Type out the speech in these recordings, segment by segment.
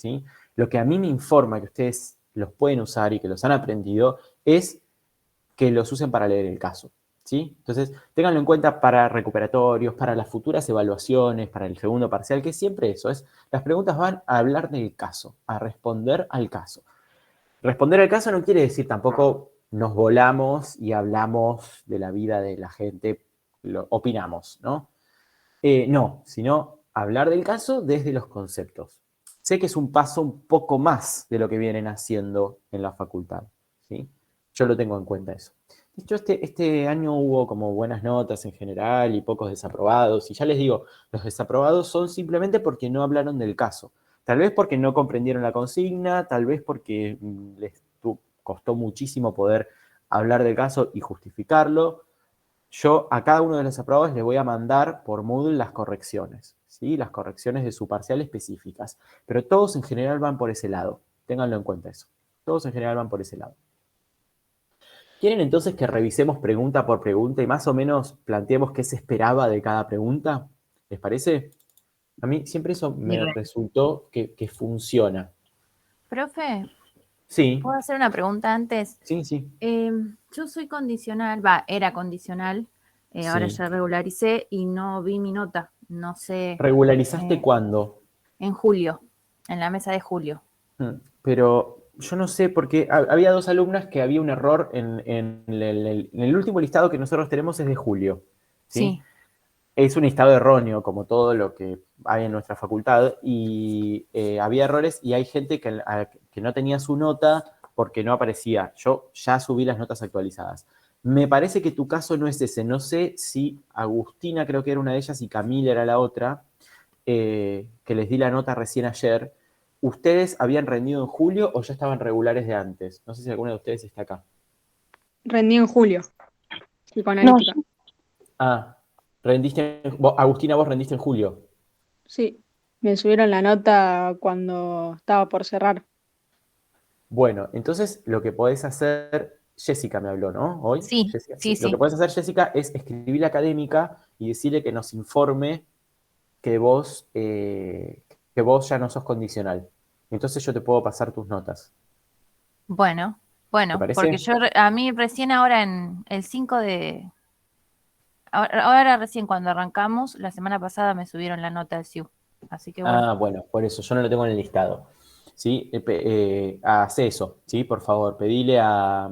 ¿sí? Lo que a mí me informa que ustedes los pueden usar y que los han aprendido es que los usen para leer el caso, ¿sí? Entonces, ténganlo en cuenta para recuperatorios, para las futuras evaluaciones, para el segundo parcial, que siempre eso es. Las preguntas van a hablar del caso, a responder al caso. Responder al caso no quiere decir tampoco nos volamos y hablamos de la vida de la gente, opinamos, ¿no? No, sino hablar del caso desde los conceptos. Sé que es un paso un poco más de lo que vienen haciendo en la facultad, ¿sí? Yo lo tengo en cuenta eso. De hecho, este año hubo como buenas notas en general y pocos desaprobados. Y ya les digo, los desaprobados son simplemente porque no hablaron del caso. Tal vez porque no comprendieron la consigna, tal vez porque les costó muchísimo poder hablar del caso y justificarlo. Yo a cada uno de los aprobados les voy a mandar por Moodle las correcciones, ¿sí? Las correcciones de su parcial específicas. Pero todos en general van por ese lado. Ténganlo en cuenta eso. Todos en general van por ese lado. ¿Quieren entonces que revisemos pregunta por pregunta y más o menos planteemos qué se esperaba de cada pregunta? ¿Les parece? A mí siempre eso me resultó que funciona. Profe, Sí, ¿puedo hacer una pregunta antes? sí, sí. Yo soy condicional, era condicional, ahora Sí. ya regularicé y no vi mi nota, no sé, ¿Regularizaste eh, cuándo? en julio, en la mesa de julio. Pero yo no sé, porque había dos alumnas que había un error en el último listado que nosotros tenemos es de julio, ¿sí? Sí, Es un listado erróneo, como todo lo que hay en nuestra facultad, y había errores y hay gente que no tenía su nota porque no aparecía. Yo ya subí las notas actualizadas. Me parece que tu caso no es ese. No sé si Agustina, creo que era una de ellas, y Camila era la otra, que les di la nota recién ayer. ¿Ustedes habían rendido en julio o ya estaban regulares de antes? No sé si alguna de ustedes está acá. Rendí en julio, No, psicoanalítica. Ah, Agustina, vos rendiste en julio. Sí, me subieron la nota cuando estaba por cerrar. Bueno, entonces lo que podés hacer, Jessica me habló, ¿no? Hoy, sí, Jessica, sí, sí. Lo que sí. podés hacer, Jessica, es escribir la académica y decirle que nos informe que vos ya no sos condicional. Entonces yo te puedo pasar tus notas. Bueno, ¿Te porque parece? a mí recién ahora en el 5 de, ahora recién cuando arrancamos, la semana pasada me subieron la nota de SIU, así que bueno. Ah, bueno, por eso, yo no lo tengo en el listado. ¿Sí? Hace eso, ¿sí? Por favor, pedile a...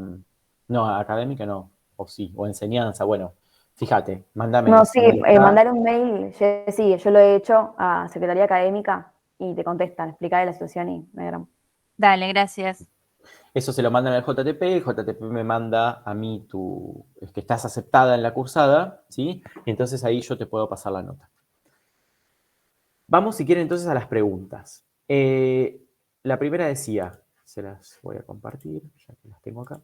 No, a académica no, o sí, o enseñanza, bueno, fíjate, mándame, no, sí, decime dónde está. mandar un mail, sí, yo lo he hecho a Secretaría Académica y te contestan, explicarle la situación y me gran. Dale, gracias. Eso se lo mandan al JTP, el JTP me manda a mí es que estás aceptada en la cursada, ¿sí? Y entonces ahí yo te puedo pasar la nota. Vamos, si quieren, entonces a las preguntas. La primera decía, se las voy a compartir, ya que las tengo acá.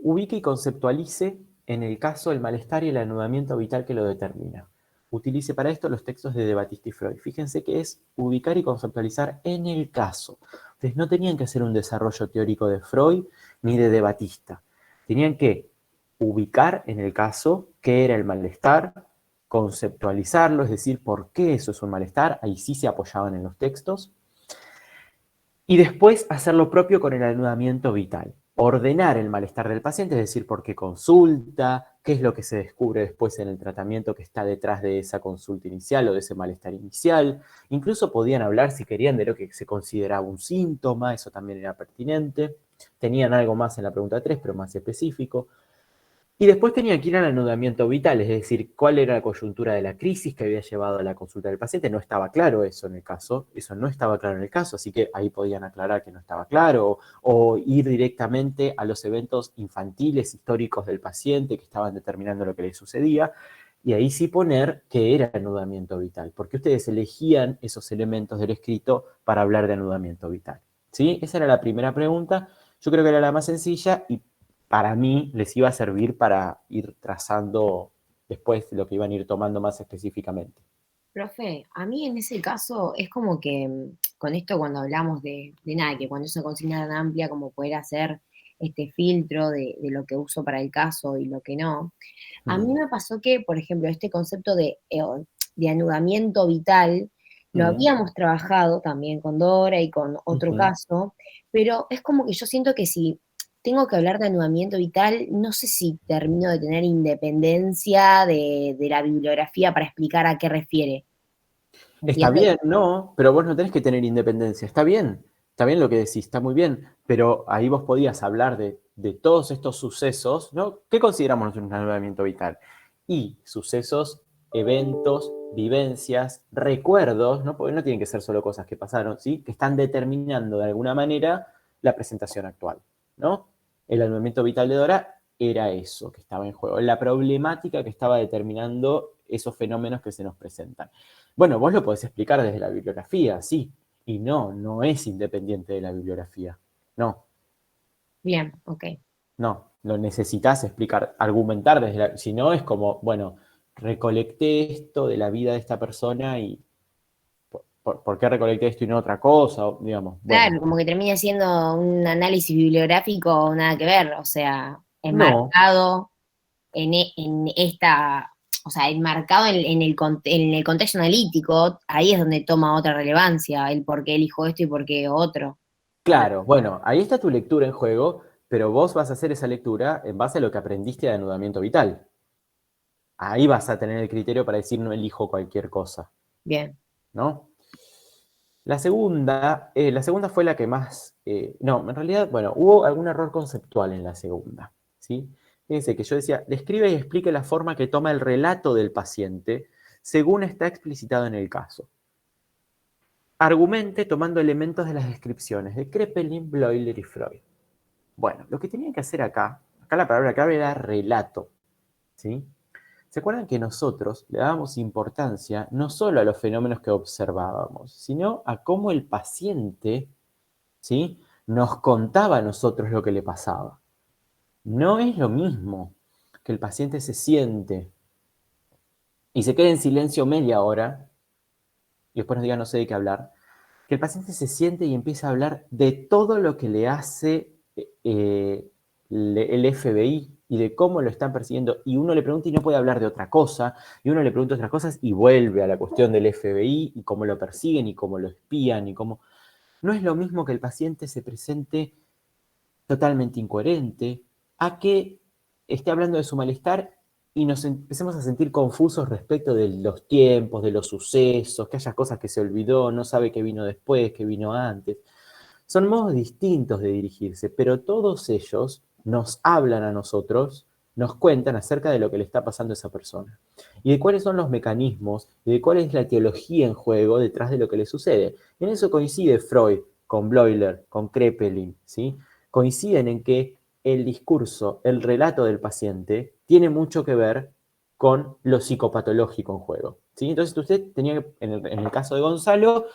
Ubique y conceptualice en el caso el malestar y el anudamiento vital que lo determina. Utilice para esto los textos de De Battista y Freud. Fíjense que es ubicar y conceptualizar en el caso. Ustedes no tenían que hacer un desarrollo teórico de Freud ni de Battista. Tenían que ubicar en el caso qué era el malestar, conceptualizarlo, es decir, por qué eso es un malestar, ahí sí se apoyaban en los textos, y después hacer lo propio con el anudamiento vital. Ordenar el malestar del paciente, es decir, por qué consulta, qué es lo que se descubre después en el tratamiento que está detrás de esa consulta inicial o de ese malestar inicial. Incluso podían hablar, si querían, de lo que se consideraba un síntoma, eso también era pertinente. Tenían algo más en la pregunta 3, pero más específico. Y después tenía que ir al anudamiento vital, es decir, cuál era la coyuntura de la crisis que había llevado a la consulta del paciente. No estaba claro eso en el caso, eso no estaba claro en el caso, así que ahí podían aclarar que no estaba claro, o ir directamente a los eventos infantiles históricos del paciente que estaban determinando lo que le sucedía, y ahí sí poner que era anudamiento vital, porque ustedes elegían esos elementos del escrito para hablar de anudamiento vital. ¿Sí? Esa era la primera pregunta. Yo creo que era la más sencilla y para mí les iba a servir para ir trazando después lo que iban a ir tomando más específicamente. Profe, a mí en ese caso es como que con esto cuando hablamos de nada, que cuando es una consigna tan amplia como poder hacer este filtro de lo que uso para el caso y lo que no, a mí me pasó que, por ejemplo, este concepto de de anudamiento vital, lo habíamos trabajado también con Dora y con otro caso, pero es como que yo siento que si tengo que hablar de anudamiento vital, no sé si termino de tener independencia de la bibliografía para explicar a qué refiere. Está ¿Entiendes? bien, no, pero vos no tenés que tener independencia. Está bien lo que decís, está muy bien, pero ahí vos podías hablar de todos estos sucesos, ¿no? ¿Qué consideramos un anudamiento vital? Y sucesos, eventos, vivencias, recuerdos, ¿no? Porque no tienen que ser solo cosas que pasaron, ¿sí? Que están determinando de alguna manera la presentación actual, ¿no? El anudamiento vital de Dora era eso que estaba en juego, la problemática que estaba determinando esos fenómenos que se nos presentan. Bueno, vos lo podés explicar desde la bibliografía, sí, y no es independiente de la bibliografía. No, Bien, ok. no, lo necesitas explicar, argumentar desde la... Si no, es como, bueno, recolecté esto de la vida de esta persona y ¿por qué recolecté esto y no otra cosa? O, digamos, bueno, Claro, como que termina siendo un análisis bibliográfico nada que ver, o sea, no, enmarcado en esta, o sea, enmarcado en el contexto analítico, ahí es donde toma otra relevancia, el por qué elijo esto y por qué otro. claro, bueno, ahí está tu lectura en juego, pero vos vas a hacer esa lectura en base a lo que aprendiste de anudamiento vital. Ahí vas a tener el criterio para decir no elijo cualquier cosa, Bien. ¿no? La segunda fue la que más, no, en realidad, bueno, hubo algún error conceptual en la segunda, ¿sí? Fíjense que yo decía, describe y explique la forma que toma el relato del paciente según está explicitado en el caso. Argumente tomando elementos de las descripciones de Kraepelin, Bleuler y Freud. Bueno, lo que tenían que hacer acá la palabra clave era relato, ¿sí? ¿Se acuerdan que nosotros le dábamos importancia no solo a los fenómenos que observábamos, sino a cómo el paciente, ¿sí?, nos contaba a nosotros lo que le pasaba? No es lo mismo que el paciente se siente y se quede en silencio media hora y después nos diga no sé de qué hablar, que el paciente se siente y empieza a hablar de todo lo que le hace el FBI y de cómo lo están persiguiendo, y uno le pregunta y no puede hablar de otra cosa, y uno le pregunta otras cosas y vuelve a la cuestión del FBI y cómo lo persiguen y cómo lo espían y cómo... No es lo mismo que el paciente se presente totalmente incoherente a que esté hablando de su malestar y nos empecemos a sentir confusos respecto de los tiempos, de los sucesos, que haya cosas que se olvidó, no sabe qué vino después, qué vino antes. Son modos distintos de dirigirse, pero todos ellos nos hablan a nosotros, nos cuentan acerca de lo que le está pasando a esa persona y de cuáles son los mecanismos y de cuál es la etiología en juego detrás de lo que le sucede. En eso coincide Freud con Bleuler, con Kraepelin, ¿sí? Coinciden en que el discurso, el relato del paciente tiene mucho que ver con lo psicopatológico en juego, ¿sí? Entonces usted tenía que, en el caso de Gonzalo,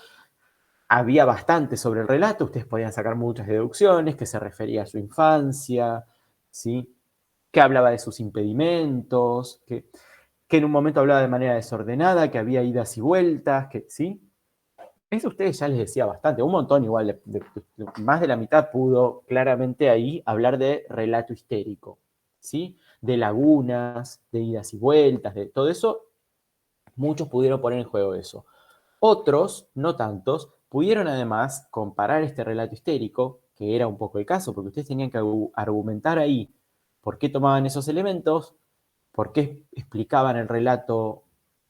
había bastante sobre el relato, ustedes podían sacar muchas deducciones, que se refería a su infancia, ¿sí? Que hablaba de sus impedimentos, que en un momento hablaba de manera desordenada, que había idas y vueltas, que, ¿sí? Eso a ustedes ya les decía bastante, un montón igual, más de la mitad pudo claramente ahí hablar de relato histérico, ¿sí? De lagunas, de idas y vueltas, de todo eso, muchos pudieron poner en juego eso. Otros, no tantos, pudieron además comparar este relato histérico, que era un poco el caso, porque ustedes tenían que argumentar ahí por qué tomaban esos elementos, por qué explicaban el relato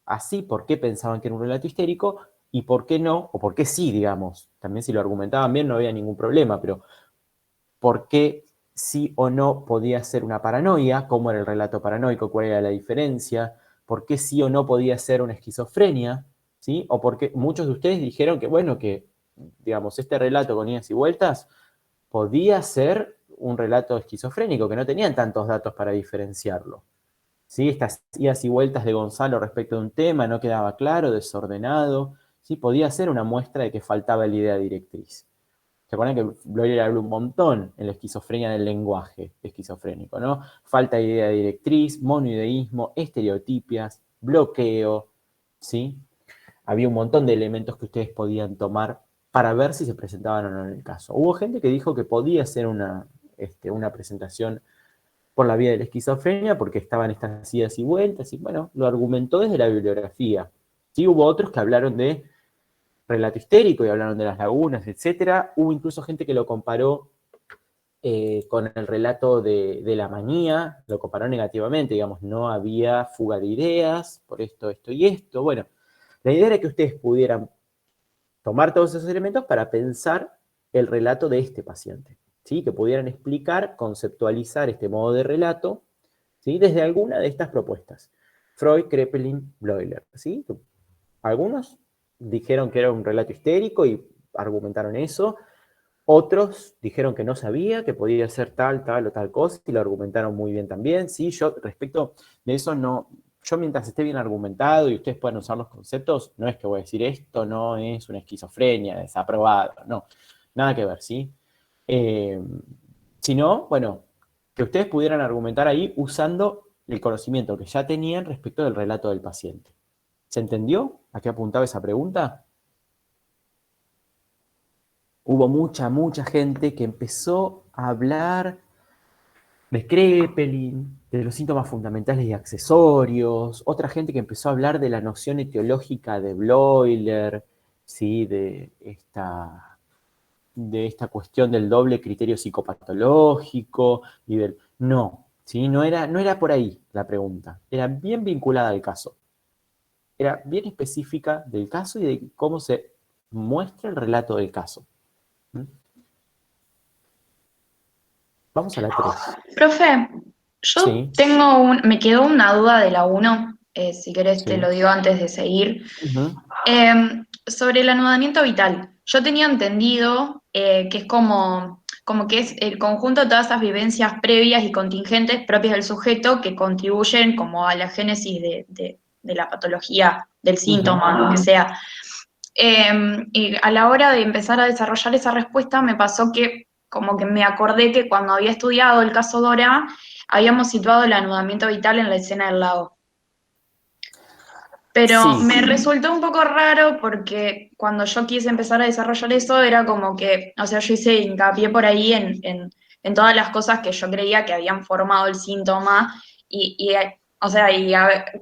así, por qué pensaban que era un relato histérico, y por qué no, o por qué sí, digamos. También si lo argumentaban bien no había ningún problema, pero por qué sí o no podía ser una paranoia, cómo era el relato paranoico, cuál era la diferencia, por qué sí o no podía ser una esquizofrenia, ¿sí? O porque muchos de ustedes dijeron que, bueno, que, digamos, este relato con idas y vueltas podía ser un relato esquizofrénico, que no tenían tantos datos para diferenciarlo. ¿Sí? Estas idas y vueltas de Gonzalo respecto de un tema no quedaba claro, desordenado, ¿sí? Podía ser una muestra de que faltaba la idea directriz. ¿Se acuerdan que Bloyer habló un montón en la esquizofrenia del lenguaje esquizofrénico, ¿no? Falta de idea directriz, monoideísmo, estereotipias, bloqueo, ¿sí? Había un montón de elementos que ustedes podían tomar para ver si se presentaban o no en el caso. Hubo gente que dijo que podía ser una presentación por la vía de la esquizofrenia porque estaban estas idas y vueltas, y bueno, lo argumentó desde la bibliografía, ¿Sí? Hubo otros que hablaron de relato histérico y hablaron de las lagunas, etc. Hubo incluso gente que lo comparó con el relato de la manía, lo comparó negativamente, digamos, no había fuga de ideas, por esto, esto y esto. Bueno, la idea era que ustedes pudieran tomar todos esos elementos para pensar el relato de este paciente, ¿sí? Que pudieran explicar, conceptualizar este modo de relato, ¿sí? Desde alguna de estas propuestas. Freud, Kraepelin, Bleuler, ¿sí? Algunos dijeron que era un relato histérico y argumentaron eso. Otros dijeron que no sabía, que podía ser tal, tal o tal cosa, y lo argumentaron muy bien también. Sí, yo respecto de eso no, yo mientras esté bien argumentado y ustedes puedan usar los conceptos, no es que voy a decir esto no es una esquizofrenia, desaprobado, no, nada que ver, ¿sí? Eh, sino, bueno, que ustedes pudieran argumentar ahí usando el conocimiento que ya tenían respecto del relato del paciente. ¿Se entendió a qué apuntaba esa pregunta? Hubo mucha gente que empezó a hablar de Kraepelin, de los síntomas fundamentales y accesorios, otra gente que empezó a hablar de la noción etiológica de Bleuler, ¿sí? De esta cuestión del doble criterio psicopatológico, y del... No, ¿sí? No era por ahí la pregunta, era bien vinculada al caso, era bien específica del caso y de cómo se muestra el relato del caso. ¿Mm? Vamos a la 3. Profe, yo Sí, me quedó una duda de la 1, si querés te sí. lo digo antes de seguir. Ujú. Sobre el anudamiento vital, yo tenía entendido que es como que es el conjunto de todas esas vivencias previas y contingentes propias del sujeto que contribuyen como a la génesis de la patología, del Ujú. síntoma, lo que sea. Y a la hora de empezar a desarrollar esa respuesta me pasó que como que me acordé que cuando había estudiado el caso Dora, habíamos situado el anudamiento vital en la escena del lago. Pero Sí, me resultó un poco raro porque cuando yo quise empezar a desarrollar eso era como que, o sea, yo hice hincapié por ahí en todas las cosas que yo creía que habían formado el síntoma o sea,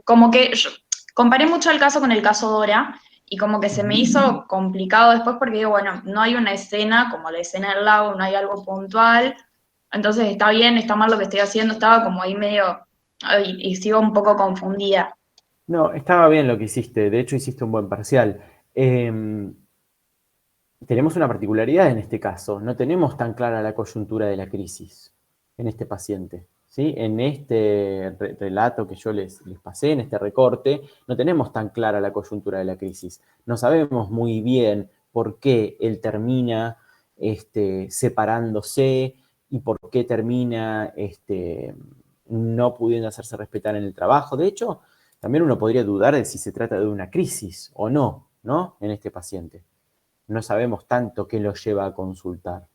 como que yo comparé mucho el caso con el caso Dora y como que se me hizo complicado después porque digo, bueno, no hay una escena como la escena del lago, no hay algo puntual, entonces está bien, está mal lo que estoy haciendo, estaba como ahí medio, y sigo un poco confundida. no, estaba bien lo que hiciste, de hecho hiciste un buen parcial. Em, Tenemos una particularidad en este caso, no tenemos tan clara la coyuntura de la crisis en este paciente, ¿sí? En este relato que yo les pasé, en este recorte, no tenemos tan clara la coyuntura de la crisis. No sabemos muy bien por qué él termina separándose y por qué termina no pudiendo hacerse respetar en el trabajo. De hecho, también uno podría dudar de si se trata de una crisis o no, ¿no? En este paciente. No sabemos tanto qué lo lleva a consultar.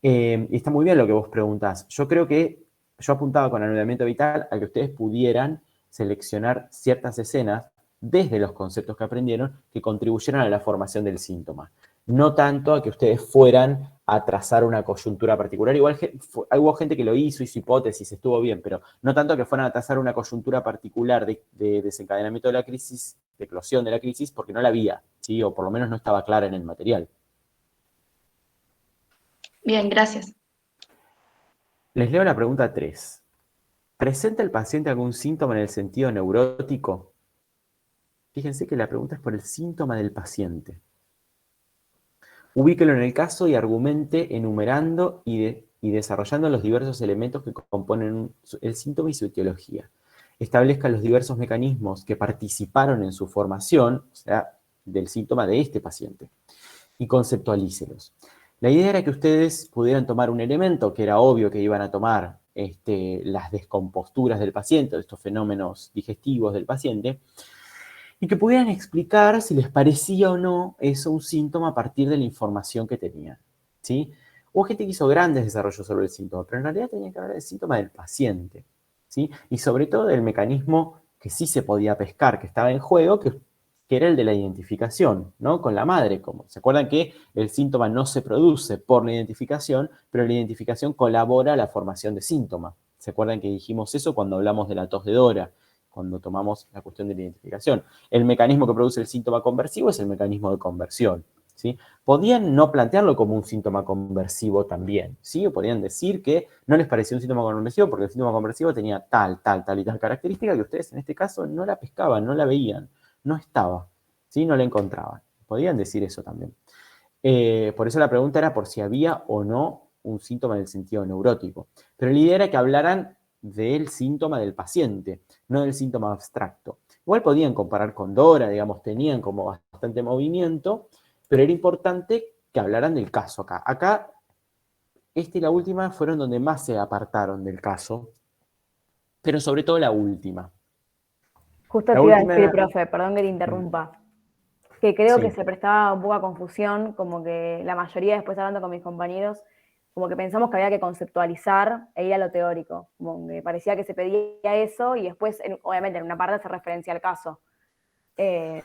Y está muy bien lo que vos preguntás. Yo creo que yo apuntaba con anudamiento vital a que ustedes pudieran seleccionar ciertas escenas desde los conceptos que aprendieron que contribuyeran a la formación del síntoma. No tanto a que ustedes fueran a trazar una coyuntura particular. Igual hubo gente que lo hizo hipótesis, estuvo bien, pero no tanto a que fueran a trazar una coyuntura particular de desencadenamiento de la crisis, de eclosión de la crisis, porque no la había, ¿sí? O por lo menos no estaba clara en el material. Bien, gracias. Les leo la pregunta 3. ¿Presenta el paciente algún síntoma en el sentido neurótico? Fíjense que la pregunta es por el síntoma del paciente. Ubíquelo en el caso y argumente enumerando y desarrollando los diversos elementos que componen el síntoma y su etiología. Establezca los diversos mecanismos que participaron en su formación, o sea, del síntoma de este paciente, y conceptualícelos. La idea era que ustedes pudieran tomar un elemento que era obvio que iban a tomar las descomposturas del paciente, de estos fenómenos digestivos del paciente, y que pudieran explicar si les parecía o no eso un síntoma a partir de la información que tenían, ¿sí? Hubo gente que hizo grandes desarrollos sobre el síntoma, pero en realidad tenía que hablar del síntoma del paciente, ¿sí? Y sobre todo del mecanismo que sí se podía pescar, que estaba en juego, que era el de la identificación, ¿no? Con la madre. ¿Se acuerdan que el síntoma no se produce por la identificación, pero la identificación colabora a la formación de síntoma? ¿Se acuerdan que dijimos eso cuando hablamos de la tos de Dora? cuando tomamos la cuestión de la identificación. El mecanismo que produce el síntoma conversivo es el mecanismo de conversión, ¿sí? Podían no plantearlo como un síntoma conversivo también, ¿sí? O podían decir que no les parecía un síntoma conversivo porque el síntoma conversivo tenía tal y tal característica que ustedes en este caso no la pescaban, no la veían, no estaba, ¿sí? No la encontraban. Podían decir eso también. Por eso la pregunta era por si había o no un síntoma en el sentido neurótico. Pero la idea era que hablaran del síntoma del paciente, no del síntoma abstracto. Igual podían comparar con Dora, digamos, tenían como bastante movimiento, pero era importante que hablaran del caso acá. Acá, esta y la última fueron donde más se apartaron del caso, pero sobre todo la última. Justo La te iba a última decir, era- profe, perdón que te interrumpa, que creo que Sí. se prestaba un poco a confusión, como que la mayoría, después hablando con mis compañeros, como que pensamos que había que conceptualizar e ir a lo teórico, como que parecía que se pedía eso y después, obviamente, en una parte hace referencia al caso. Eh,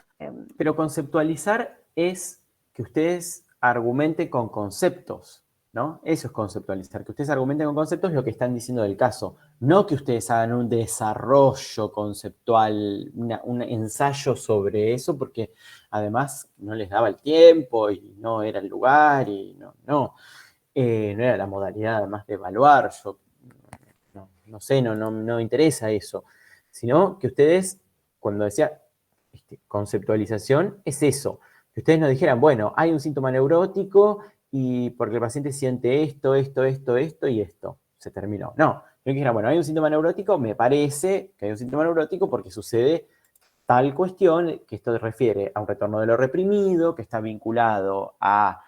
Pero conceptualizar es que ustedes argumenten con conceptos, ¿no? Eso es conceptualizar, que ustedes argumenten con conceptos lo que están diciendo del caso, no que ustedes hagan un desarrollo conceptual, un ensayo sobre eso, porque además no les daba el tiempo y no era el lugar y no era la modalidad además de evaluar, yo no sé, no me interesa eso, sino que ustedes, cuando decía conceptualización, es eso, que ustedes nos dijeran, bueno, hay un síntoma neurótico y porque el paciente siente esto y esto, se terminó. No que dijeran, bueno, hay un síntoma neurótico, me parece que hay un síntoma neurótico porque sucede tal cuestión, que esto refiere a un retorno de lo reprimido, que está vinculado a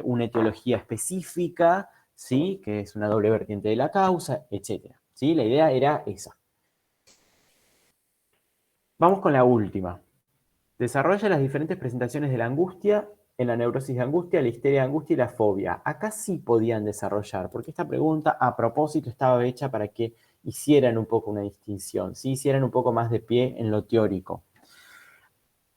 una etiología específica, ¿sí? Que es una doble vertiente de la causa, etc. ¿Sí? La idea era esa. Vamos con la última. Desarrolla las diferentes presentaciones de la angustia en la neurosis de angustia, la histeria de angustia y la fobia. Acá sí podían desarrollar, porque esta pregunta a propósito estaba hecha para que hicieran un poco una distinción, ¿sí? Hicieran un poco más de pie en lo teórico.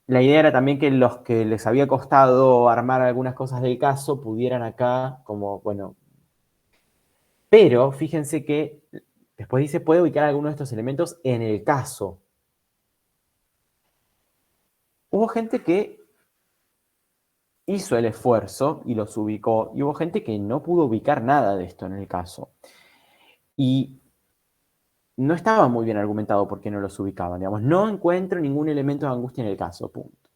La idea era también que los que les había costado armar algunas cosas del caso pudieran acá, como, bueno. Pero fíjense que después dice, puede ubicar algunos de estos elementos en el caso. Hubo gente que hizo el esfuerzo y los ubicó, y hubo gente que no pudo ubicar nada de esto en el caso. Y no estaba muy bien argumentado por qué no los ubicaban. Digamos, no encuentro ningún elemento de angustia en el caso, punto.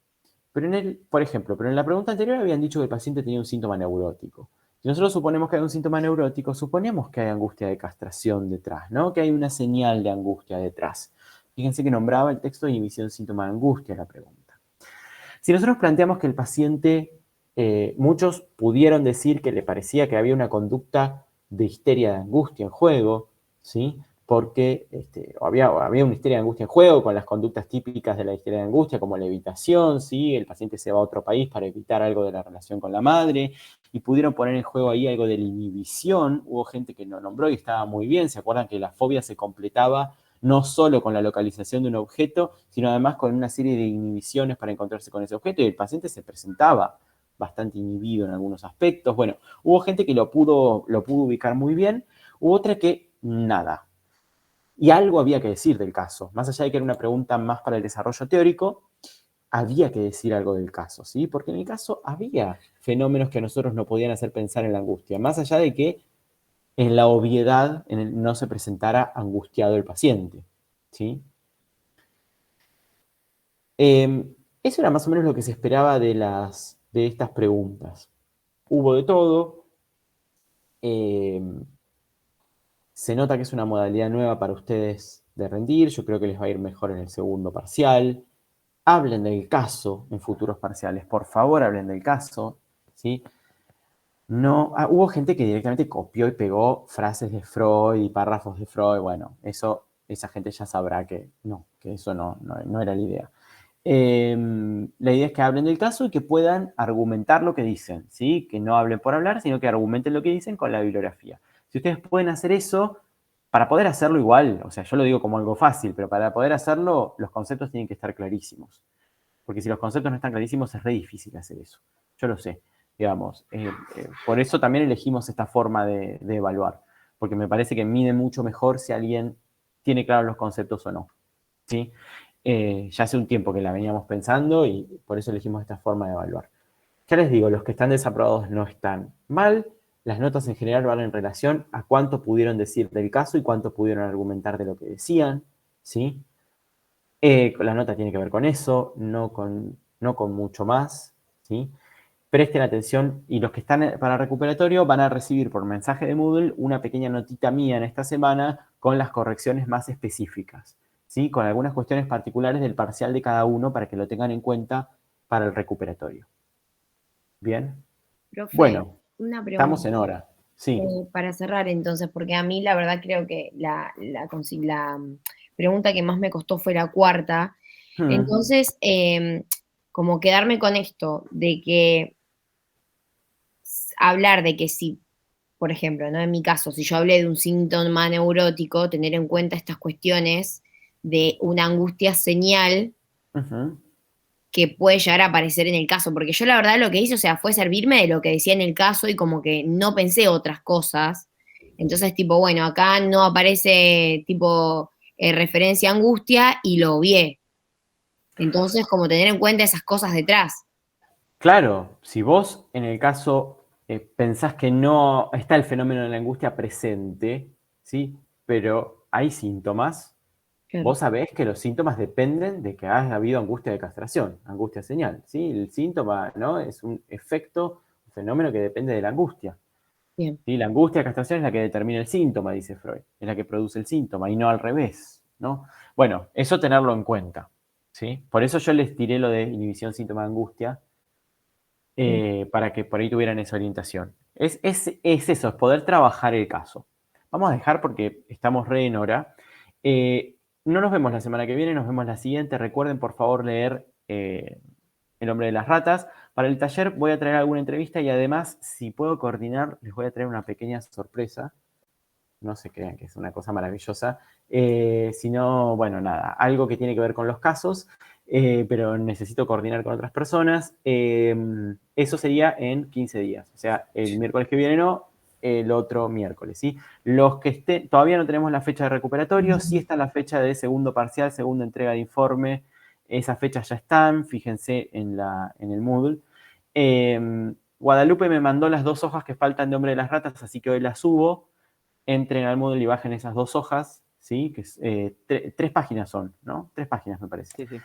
Pero por ejemplo, en la pregunta anterior habían dicho que el paciente tenía un síntoma neurótico. Si nosotros suponemos que hay un síntoma neurótico, suponemos que hay angustia de castración detrás, ¿no? Que hay una señal de angustia detrás. Fíjense que nombraba el texto de inhibición síntoma de angustia la pregunta. Si nosotros planteamos que el paciente, muchos pudieron decir que le parecía que había una conducta de histeria de angustia en juego, ¿sí? Porque había una histeria de angustia en juego con las conductas típicas de la histeria de angustia, como la evitación, ¿sí? El paciente se va a otro país para evitar algo de la relación con la madre, y pudieron poner en juego ahí algo de la inhibición. Hubo gente que lo nombró y estaba muy bien. ¿Se acuerdan que la fobia se completaba no solo con la localización de un objeto, sino además con una serie de inhibiciones para encontrarse con ese objeto, y el paciente se presentaba bastante inhibido en algunos aspectos? Bueno, hubo gente que lo pudo ubicar muy bien, hubo otra que nada. Y algo había que decir del caso. Más allá de que era una pregunta más para el desarrollo teórico, había que decir algo del caso, ¿sí? Porque en el caso había fenómenos que a nosotros nos podían hacer pensar en la angustia, más allá de que en la obviedad no se presentara angustiado el paciente, ¿sí? Eso era más o menos lo que se esperaba de estas preguntas. Hubo de todo. Se nota que es una modalidad nueva para ustedes de rendir. Yo creo que les va a ir mejor en el segundo parcial. Hablen del caso en futuros parciales. Por favor, hablen del caso, ¿sí? No, hubo gente que directamente copió y pegó frases de Freud y párrafos de Freud. Bueno, esa gente ya sabrá que eso no era la idea. La idea es que hablen del caso y que puedan argumentar lo que dicen, ¿sí? Que no hablen por hablar, sino que argumenten lo que dicen con la bibliografía. Si ustedes pueden hacer eso, para poder hacerlo igual, o sea, yo lo digo como algo fácil, pero para poder hacerlo, los conceptos tienen que estar clarísimos. Porque si los conceptos no están clarísimos, es re difícil hacer eso. Yo lo sé, digamos. Por eso también elegimos esta forma de evaluar. Porque me parece que mide mucho mejor si alguien tiene claros los conceptos o no. ¿sí? Ya hace un tiempo que la veníamos pensando y por eso elegimos esta forma de evaluar. Ya les digo, los que están desaprobados no están mal. Las notas en general van en relación a cuánto pudieron decir del caso y cuánto pudieron argumentar de lo que decían, ¿sí? La nota tiene que ver con eso, no con mucho más, ¿sí? Presten atención y los que están para recuperatorio van a recibir por mensaje de Moodle una pequeña notita mía en esta semana con las correcciones más específicas, ¿sí? Con algunas cuestiones particulares del parcial de cada uno para que lo tengan en cuenta para el recuperatorio. ¿Bien? Profe, Bueno, una pregunta. estamos en hora. Sí. Para cerrar entonces, porque a mí la verdad creo que la pregunta que más me costó fue la cuarta. Entonces, como quedarme con esto, de que hablar de que si, por ejemplo, ¿no? En mi caso, si yo hablé de un síntoma neurótico, tener en cuenta estas cuestiones de una angustia señal que puede llegar a aparecer en el caso, porque yo la verdad lo que hice, o sea, fue servirme de lo que decía en el caso y como que no pensé otras cosas. Entonces, tipo, bueno, acá no aparece tipo referencia a angustia y lo obvié. Entonces, como tener en cuenta esas cosas detrás. Claro, si vos en el caso pensás que no está el fenómeno de la angustia presente, ¿sí? Pero hay síntomas, Claro. vos sabés que los síntomas dependen de que haya habido angustia de castración, angustia señal, ¿sí? El síntoma, ¿no? Es un efecto, un fenómeno que depende de la angustia. Bien. ¿Sí? La angustia de castración es la que determina el síntoma, dice Freud, es la que produce el síntoma y no al revés, ¿no? Bueno, eso tenerlo en cuenta, ¿sí? Por eso yo les tiré lo de inhibición síntoma de angustia, para que por ahí tuvieran esa orientación. Es eso, es poder trabajar el caso. Vamos a dejar porque estamos re en hora. No nos vemos la semana que viene, nos vemos la siguiente. Recuerden, por favor, leer El hombre de las ratas. Para el taller voy a traer alguna entrevista y además, si puedo coordinar, les voy a traer una pequeña sorpresa. No se crean que es una cosa maravillosa. Sino, bueno, nada, algo que tiene que ver con los casos. Pero necesito coordinar con otras personas. Eso sería en 15 días. O sea, el miércoles que viene no, el otro miércoles, ¿sí? Los que estén, todavía no tenemos la fecha de recuperatorio, sí está la fecha de segundo parcial, segunda entrega de informe. Esas fechas ya están, fíjense en el Moodle. Guadalupe me mandó las 2 hojas que faltan de Hombre de las Ratas, así que hoy las subo. Entren al Moodle y bajen esas 2 hojas, ¿sí? Que 3 páginas son, ¿no? 3 páginas me parece. Sí, sí.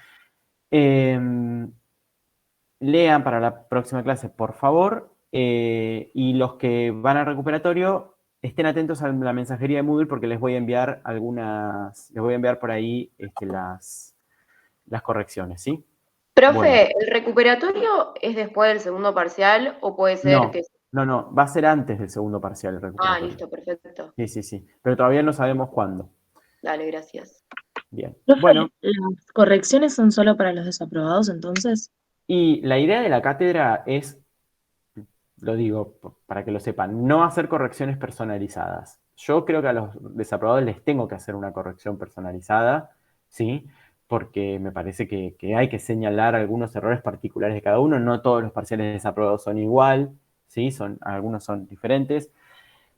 Lean para la próxima clase, por favor, y los que van al recuperatorio, estén atentos a la mensajería de Moodle porque les voy a enviar por ahí las correcciones, ¿sí? Profe, Bueno. ¿el recuperatorio es después del segundo parcial o puede ser que... No, va a ser antes del segundo parcial el recuperatorio. listo, perfecto. Sí, pero todavía no sabemos cuándo. Dale, gracias. Bien. Profe, Bueno, ¿las correcciones son solo para los desaprobados entonces? y la idea de la cátedra es, lo digo para que lo sepan, no hacer correcciones personalizadas. Yo creo que a los desaprobados les tengo que hacer una corrección personalizada, ¿sí? Porque me parece que hay que señalar algunos errores particulares de cada uno. No todos los parciales desaprobados son igual, ¿sí? Algunos son diferentes.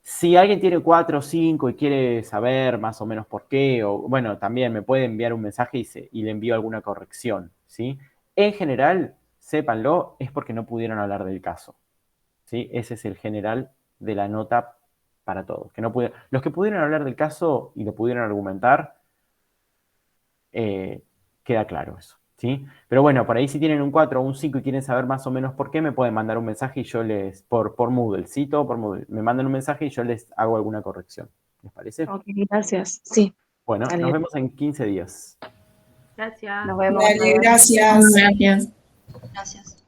Si alguien tiene 4 o 5 y quiere saber más o menos por qué, o bueno, también me puede enviar un mensaje y le envío alguna corrección, ¿sí? En general, sépanlo, es porque no pudieron hablar del caso, ¿sí? Ese es el general de la nota para todos. Los que pudieron hablar del caso y lo pudieron argumentar, queda claro eso, ¿sí? Pero bueno, por ahí si tienen un 4 o un 5 y quieren saber más o menos por qué, me pueden mandar un mensaje y yo por Moodle, ¿sí? Todo por Moodle. Me mandan un mensaje y yo les hago alguna corrección. ¿Les parece? Ok, gracias. Sí. Bueno, Dale. nos vemos en 15 días. Gracias. Nos vemos. Dale, gracias. Gracias. Gracias.